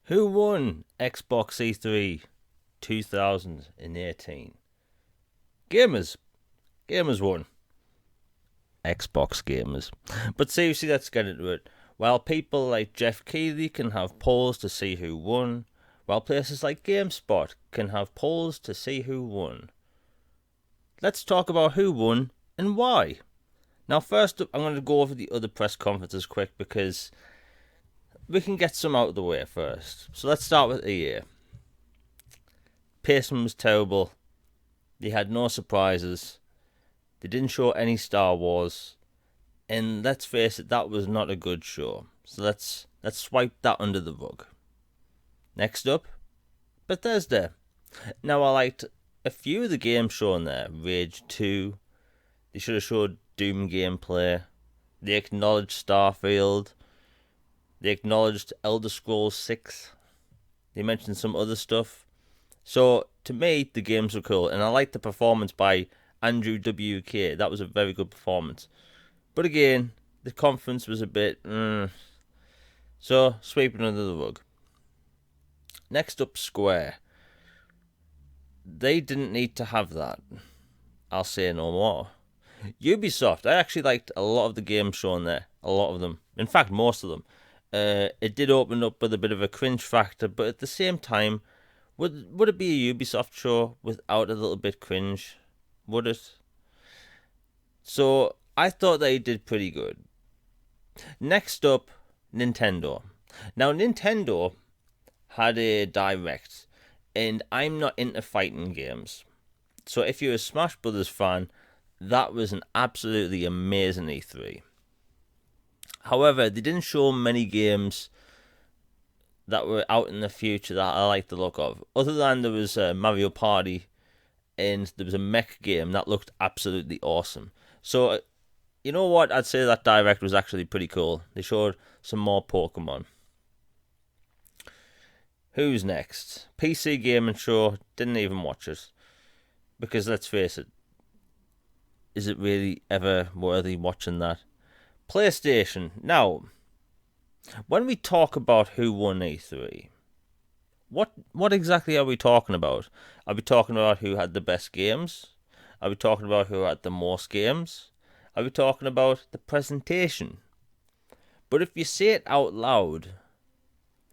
Who won Xbox E3 2018? Gamers. Gamers won. Xbox gamers. But seriously, let's get into it. While people like Jeff Keighley can have polls to see who won, while places like GameSpot can have polls to see who won. Let's talk about who won and why. Now, first up, I'm going to go over the other press conferences quick because we can get some out of the way first. So let's start with EA. Pacing was terrible. They had no surprises. They didn't show any Star Wars. And let's face it, that was not a good show. So let's swipe that under the rug. Next up, Bethesda. Now, I liked a few of the games shown there. Rage 2. They should have showed Doom gameplay. They acknowledged Starfield. They acknowledged Elder Scrolls 6. They mentioned some other stuff. So, to me, the games were cool. And I liked the performance by Andrew WK. That was a very good performance. But again, the conference was a bit... So, sweeping under the rug. Next up, Square. They didn't need to have that. I'll say no more. Ubisoft. I actually liked a lot of the games shown there. A lot of them. In fact, most of them. It did open up with a bit of a cringe factor, but at the same time, would it be a Ubisoft show without a little bit cringe? Would it? So, I thought they did pretty good. Next up, Nintendo. Now, Nintendo had a direct, and I'm not into fighting games. So if you're a Smash Brothers fan, that was an absolutely amazing E3. However, they didn't show many games that were out in the future that I like the look of. Other than there was Mario Party, and there was a mech game that looked absolutely awesome. So, you know what? I'd say that direct was actually pretty cool. They showed some more Pokemon. Who's next? PC Gaming Show. Didn't even watch it. Because let's face it, is it really ever worthy watching that? PlayStation. Now, when we talk about who won E3, what exactly are we talking about? Are we talking about who had the best games? Are we talking about who had the most games? Are we talking about the presentation? But if you say it out loud,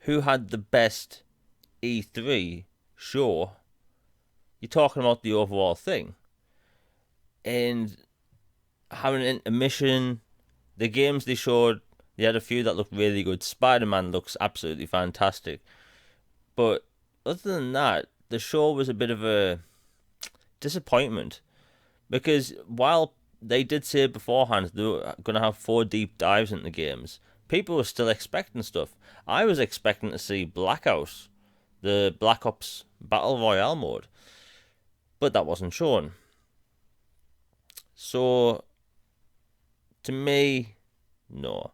who had the best E3 show, you're talking about the overall thing. And having an intermission, the games they showed, they had a few that looked really good. Spider-Man looks absolutely fantastic. But other than that, the show was a bit of a disappointment. Because while they did say beforehand they were going to have 4 deep dives into games, people were still expecting stuff. I was expecting to see Blackout, the Black Ops Battle Royale mode. But that wasn't shown. So, to me, no.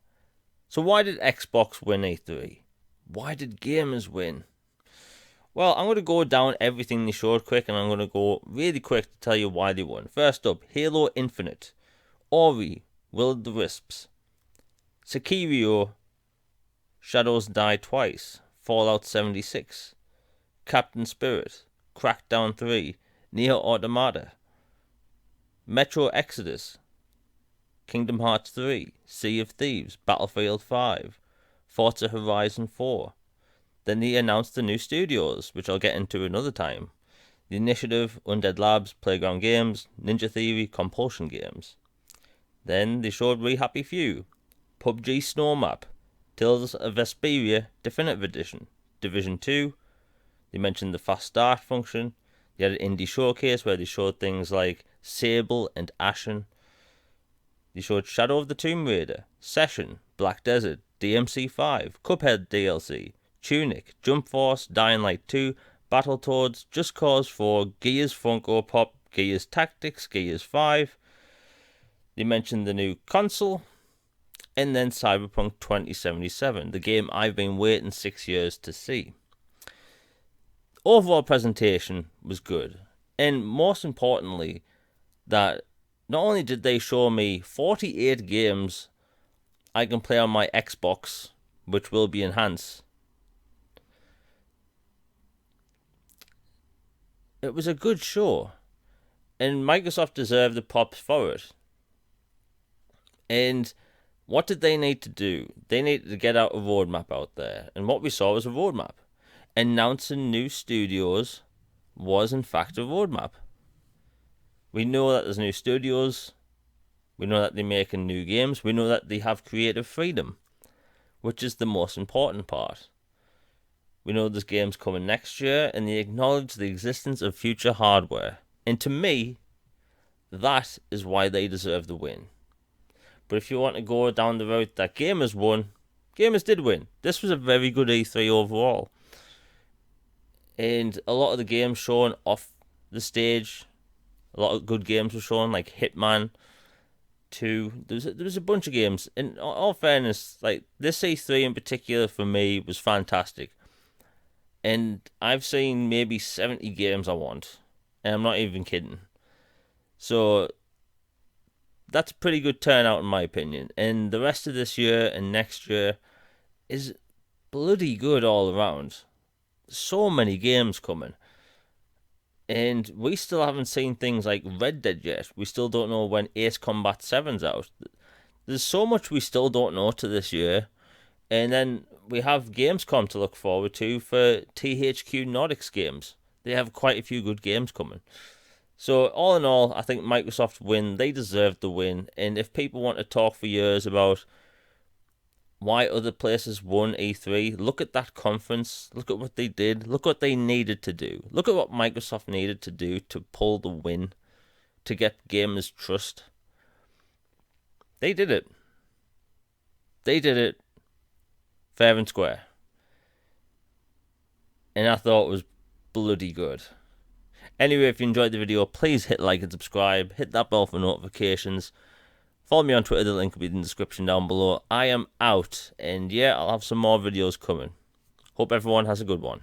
So why did Xbox win E3? Why did gamers win? Well, I'm going to go down everything they showed quick, and I'm going to go really quick to tell you why they won. First up, Halo Infinite, Ori, Will of the Wisps, Sekiro, Shadows Die Twice, Fallout 76, Captain Spirit, Crackdown 3, Nier Automata, Metro Exodus, Kingdom Hearts 3, Sea of Thieves, Battlefield 5, Forza Horizon 4. Then they announced the new studios, which I'll get into another time. The Initiative, Undead Labs, Playground Games, Ninja Theory, Compulsion Games. Then they showed We Happy Few, PUBG Snow Map, Tales of Vesperia Definitive Edition, Division 2. They mentioned the Fast Start function. They had an indie showcase where they showed things like Sable and Ashen. They showed Shadow of the Tomb Raider, Session, Black Desert, DMC5, Cuphead DLC, Tunic, Jump Force, Dying Light 2, Battletoads, Just Cause 4, Gears Funko Pop, Gears Tactics, Gears 5. They mentioned the new console, and then Cyberpunk 2077, the game I've been waiting 6 years to see. Overall presentation was good, and most importantly, that not only did they show me 48 games I can play on my Xbox, which will be enhanced, it was a good show, and Microsoft deserved the props for it. And what did they need to do? They needed to get out a roadmap out there, and what we saw was a roadmap. Announcing new studios was in fact a roadmap. We know that there's new studios. We know that they're making new games. We know that they have creative freedom, which is the most important part. We know there's games coming next year, and they acknowledge the existence of future hardware. And to me, that is why they deserve the win. But if you want to go down the route that gamers won, gamers did win. This was a very good E3 overall. And a lot of the games shown off the stage, a lot of good games were shown, like Hitman 2. There was a bunch of games. In all fairness, like this E3 in particular for me was fantastic. And I've seen maybe 70 games I want. And I'm not even kidding. So that's a pretty good turnout in my opinion. And the rest of this year and next year is bloody good all around. So many games coming. And we still haven't seen things like Red Dead yet. We still don't know when Ace Combat 7's out. There's so much we still don't know to this year. And then we have Gamescom to look forward to for THQ Nordics games. They have quite a few good games coming. So all in all, I think Microsoft win. They deserve the win. And if people want to talk for years about why other places won E3, look at that conference, look at what they did, look what they needed to do, look at what Microsoft needed to do to pull the win, to get gamers' trust. They did it. They did it fair and square. And I thought it was bloody good. Anyway, if you enjoyed the video, please hit like and subscribe, hit that bell for notifications. Follow me on Twitter, the link will be in the description down below. I am out, and yeah, I'll have some more videos coming. Hope everyone has a good one.